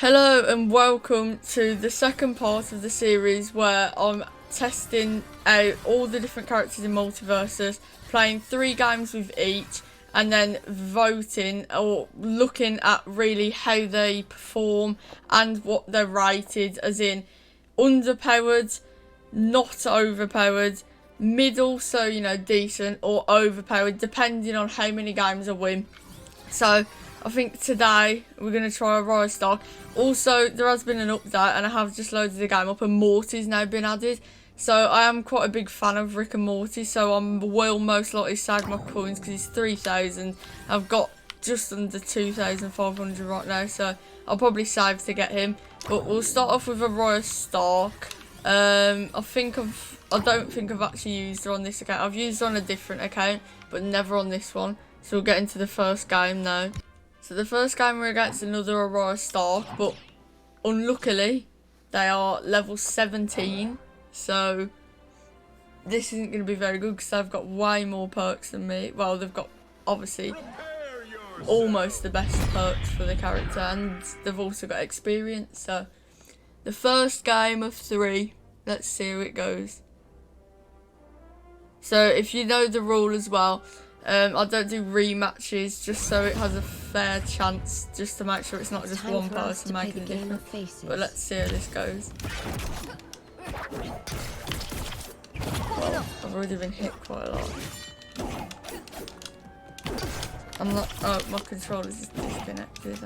Hello and welcome to the second part of the series where I'm testing out all the different characters in Multiversus, playing 3 games with each, and then voting or looking at really how they perform and what they're rated, as in underpowered, not overpowered, middle, so you know, decent, or overpowered, depending on how many games I win. So I think today we're going to try a Arya stock. Also, there has been an update and I have just loaded the game up and Morty's now been added. So I am quite a big fan of Rick and Morty, so I will most likely save my coins because it's 3,000. I've got just under 2,500 right now, so I'll probably save to get him. But we'll start off with a Arya Stark. I don't think I've actually used her on this account. I've used her on a different account, but never on this one. So we'll get into the first game now. So the first game we're against another Arya Stark, but unluckily they are level 17. So this isn't going to be very good because they've got way more perks than me. Well, they've got obviously almost the best perks for the character, and they've also got experience. So the first game of 3, let's see how it goes. So if you know the rule as well, I don't do rematches just so it has a fair chance, just to make sure it's not just one person making a difference. But let's see how this goes. Well, I've already been hit quite a lot. I'm not. Oh, my controller's just disconnected.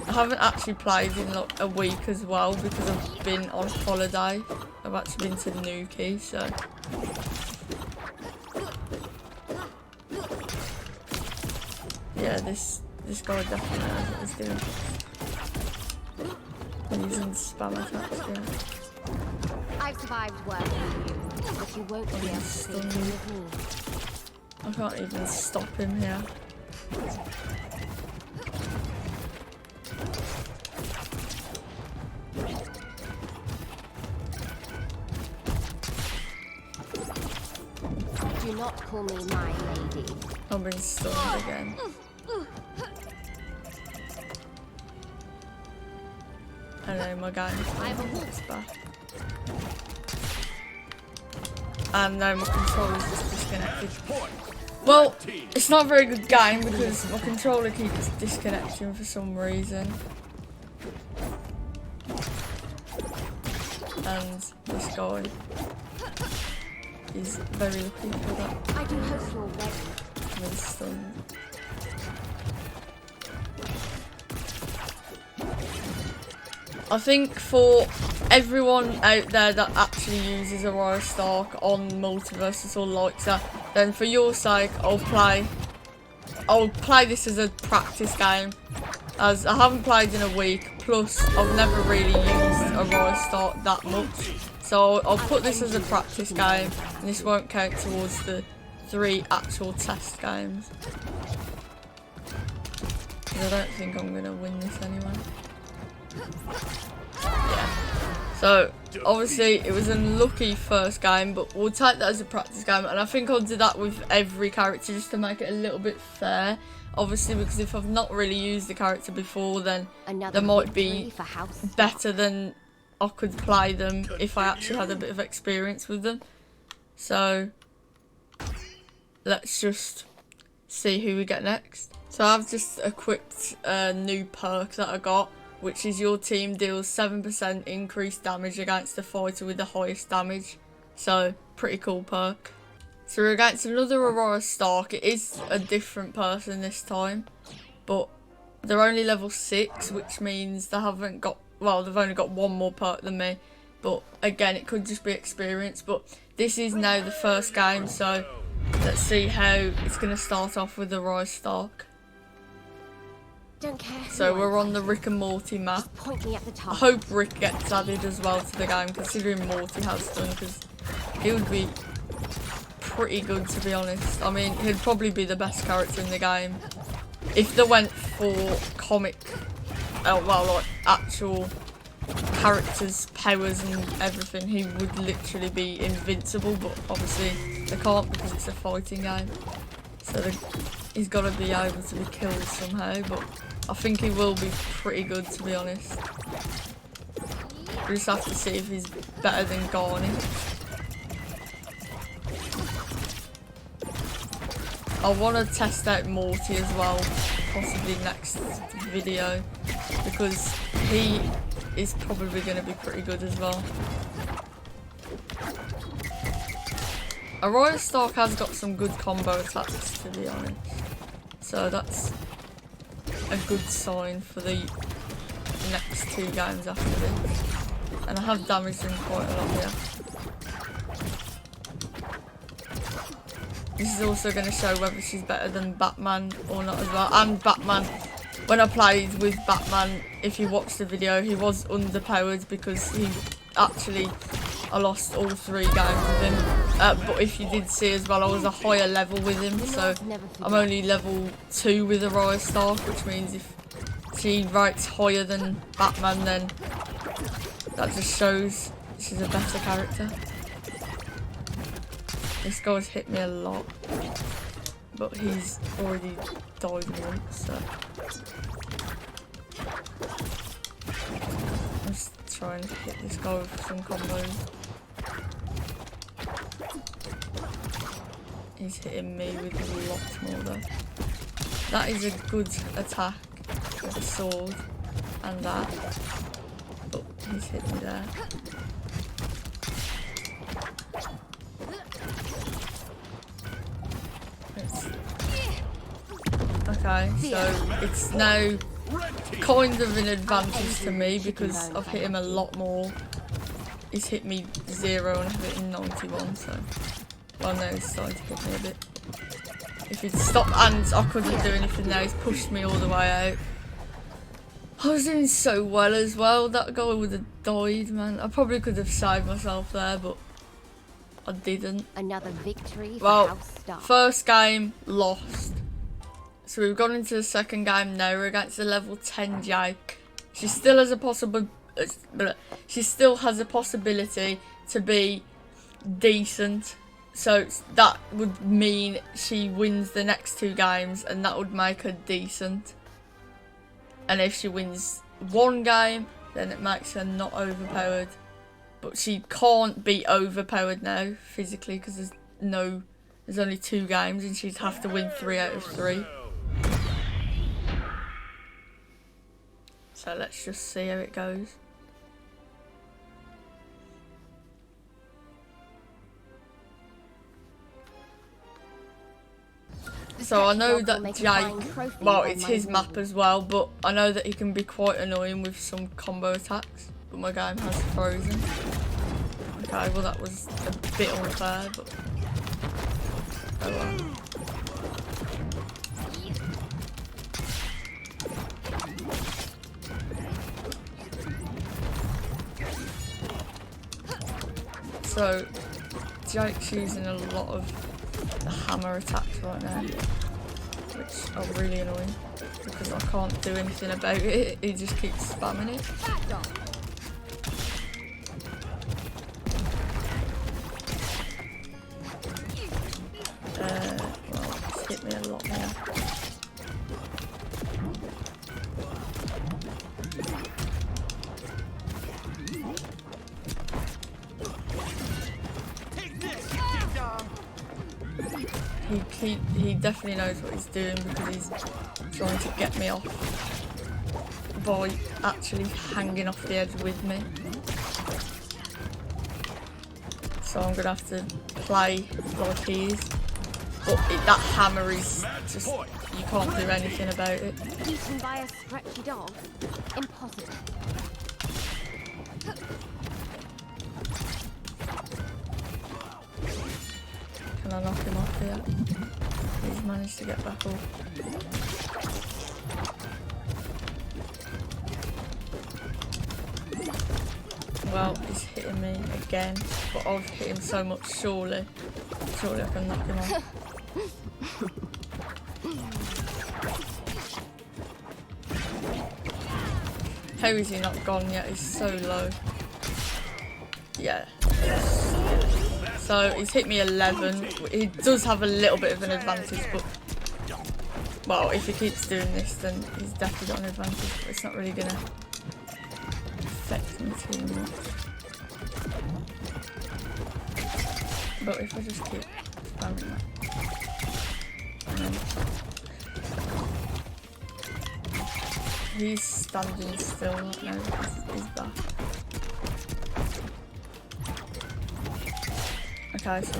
I haven't actually played in like a week as well because I've been on holiday. I've actually been to Nuki, so. Yeah, this guy definitely knows what he's doing. I'm using spam attacks, yeah. I've survived worse than you, but you won't be able to see with me. I can't even stop him here. Do not call me my lady. I've been stunned again. I know my guy is back. And now my controller's just disconnected. Well, it's not a very good game because my controller keeps disconnecting for some reason. And this guy is very lucky for that. I do hope you're ready. I'm stunned. I think for everyone out there that actually uses Arya Stark on Multiversus or likes that, then for your sake, I'll play this as a practice game, as I haven't played in a week. Plus, I've never really used Arya Stark that much, so I'll put this as a practice game, and this won't count towards the 3 actual test games. I don't think I'm gonna win this anyway. Yeah. So obviously it was an unlucky first game, but we'll take that as a practice game, and I think I'll do that with every character just to make it a little bit fair. Obviously, because if I've not really used the character before, then they might be better than I could play them if I actually had a bit of experience with them. So let's just see who we get next. So I've just equipped a new perk that I got, which is your team deals 7% increased damage against the fighter with the highest damage. So, pretty cool perk. So we're against another Arya Stark. It is a different person this time, but they're only level 6, which means they haven't got, well, they've only got 1 more perk than me. But again, it could just be experience. But this is now the first game, so let's see how it's going to start off with the Arya Stark. Don't care. So we're on the Rick and Morty map. Point me at the top. I hope Rick gets added as well to the game, considering Morty has done, because he would be pretty good, to be honest. I mean, he'd probably be the best character in the game if they went for comic, well, like actual characters, powers and everything. He would literally be invincible, but obviously they can't because it's a fighting game. So he's got to be able to be killed somehow, but I think he will be pretty good, to be honest. We just have to see if he's better than Garni. I want to test out Morty as well, possibly next video, because he is probably going to be pretty good as well. Arya Stark has got some good combo attacks, to be honest, so that's a good sign for the next 2 games after this. And I have damaged him quite a lot here. This is also going to show whether she's better than Batman or not as well. And Batman, when I played with Batman, if you watch the video, he was underpowered because he actually, I lost all 3 games with him. But if you did see as well, I was a higher level with him, so I'm only level 2 with Arya Stark, which means if she rates higher than Batman, then that just shows she's a better character. This guy's hit me a lot, but he's already died once, so I'm just trying to hit this guy with some combos. He's hitting me with lots more though. That is a good attack with the sword and that, but he's hit me there. Okay, so it's now kind of an advantage to me because I've hit him a lot more. He's hit me 0 and I've hit him 91, so well, now he's starting to hit me a bit. If he'd stopped and I couldn't do anything there, he's pushed me all the way out. I was doing so well as well, that guy would have died, man. I probably could have saved myself there, but I didn't. Another victory for Well, House Stark. first game, lost. So we've gone into the second game now. We're against the level 10 Jake. She still has a she still has a possibility to be decent. So that would mean she wins the next 2 games, and that would make her decent. And if she wins 1 game, then it makes her not overpowered. But she can't be overpowered now physically because there's only 2 games, and she'd have to win 3 out of 3. So let's just see how it goes. So I know that Jake, well, it's his map as well, but I know that he can be quite annoying with some combo attacks, but my game has frozen. Okay, well that was a bit unfair, but oh well. So Jake's using a lot of the hammer attacks right now, which are really annoying because I can't do anything about it. He just keeps spamming it. Well, it's hit me a lot more. He definitely knows what he's doing because he's trying to get me off by actually hanging off the edge with me. So I'm gonna have to play like he is. But that hammer is just, you can't do anything about it. Beaten by a scratchy dog? Impossible. Can I knock him off here? He's managed to get back up. Well, he's hitting me again, but I've hit him so much, surely I can knock him off. How is he not gone yet? He's so low. Yeah. So he's hit me 11. He does have a little bit of an advantage, but Well, if he keeps doing this, then he's definitely got an advantage, but it's not really going to affect me too much. But if I just keep spamming that. And then he's standing still right now because he's back. Okay, so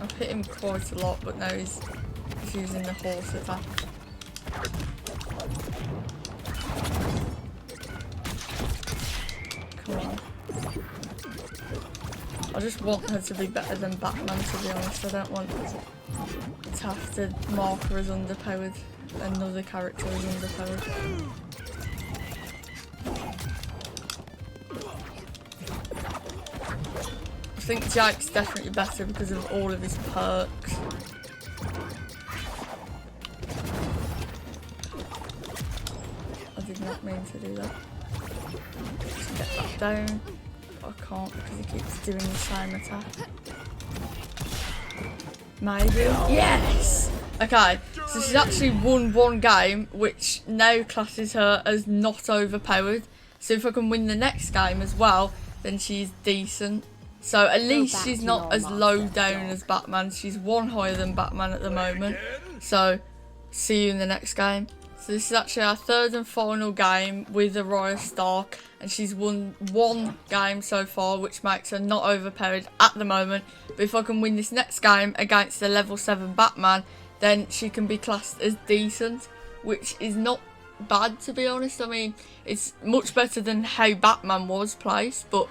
I've hit him quite a lot, but now he's using the horse attack. Come on. I just want her to be better than Batman, to be honest. I don't want to have to mark her as underpowered. Another character is underpowered. I think Jake's definitely better because of all of his perks. I did not mean to do that. Just get that down. But I can't because he keeps doing the same attack. Maybe. Yes! Okay, so she's actually won one game, which now classes her as not overpowered. So if I can win the next game as well, then she's decent. So at least she's not as low down as Batman. She's one higher than Batman at the moment. So see you in the next game. So this is actually our third and final game with Arya Stark, and she's won one game so far, which makes her not overpowered at the moment. But if I can win this next game against the level 7 Batman, then she can be classed as decent, which is not bad, to be honest. I mean, it's much better than how Batman was placed, but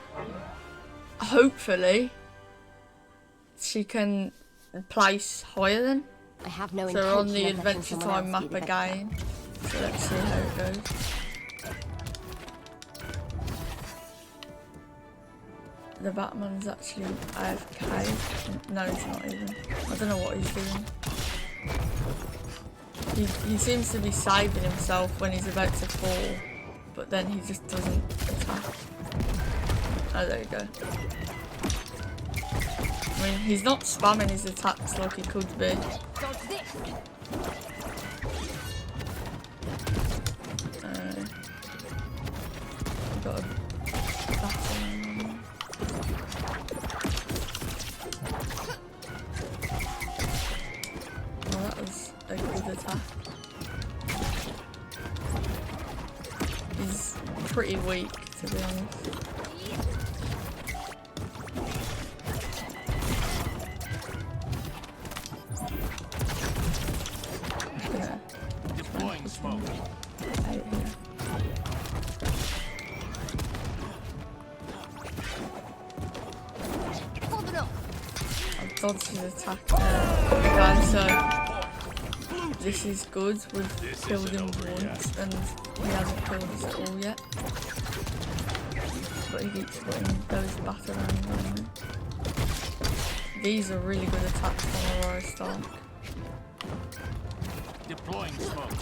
hopefully she can place higher then. I have no So we're on the intention of letting Adventure someone Time else map be the again. So let's see how it goes. The Batman's actually AFK. No, he's not even. I don't know what he's doing. He seems to be saving himself when he's about to fall, but then he just doesn't attack. Oh, there you go. I mean, he's not spamming his attacks like he could be. Got a battle on him. Oh, that was a good attack. He's pretty weak, to be honest. Deploying smoke. Out here. I've dodged his attack again, so this is good. We've killed him once and he hasn't killed us at all yet. But he keeps putting those batarangs on me. These are really good attacks from Arya Stark. Deploying smoke.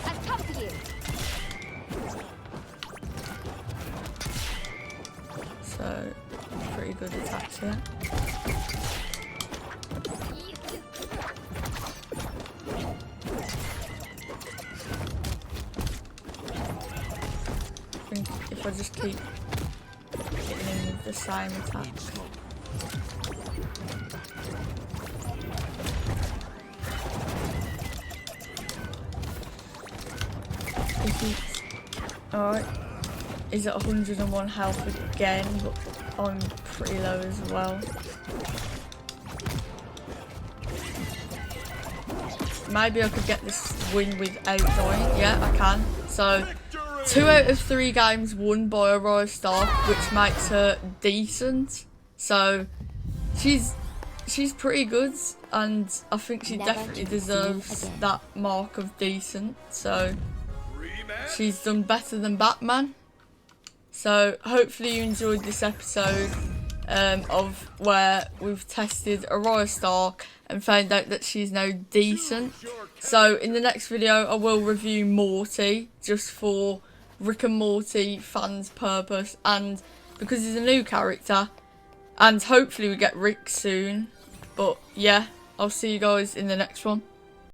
I've come for you. So, pretty good attacks here. I think if I just keep hitting him with the same attacks. Alright, he's at 101 health again, but I'm pretty low as well. Maybe I could get this win without dying. Yeah, I can. So, 2 out of 3 games won by Arya Stark, which makes her decent. So, she's pretty good, and I think she definitely deserves that mark of decent. So, she's done better than Batman. So hopefully you enjoyed this episode of where we've tested Arya Stark and found out that she's now decent. So in the next video I will review Morty, just for Rick and Morty fans' purpose, and because he's a new character, and hopefully we get Rick soon. But yeah, I'll see you guys in the next one.